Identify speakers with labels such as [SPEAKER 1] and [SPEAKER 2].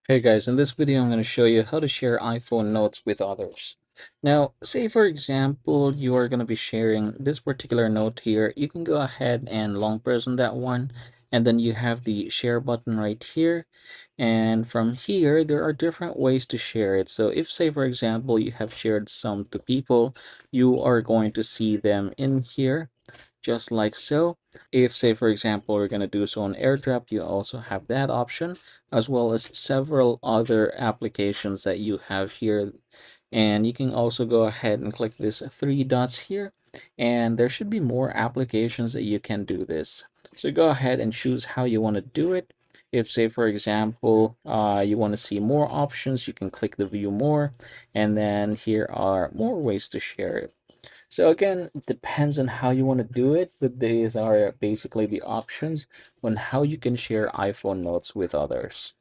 [SPEAKER 1] Hey guys, in this video I'm going to show you how to share iPhone notes with others. Now, say for example, you are going to be sharing this particular note here. You can go ahead and long press on that one, and then you have the share button right here. And from here, there are different ways to share it. So if, say for example, you have shared some to people, you are going to see them in here just like so. If, say, for example, we're going to do so on AirDrop, you also have that option, as well as several other applications that you have here. And you can also go ahead and click this three dots here, and there should be more applications that you can do this. So go ahead and choose how you want to do it. If, say, for example, you want to see more options, you can click the view more, and then here are more ways to share it. So again, it depends on how you want to do it, but these are basically the options on how you can share iPhone notes with others.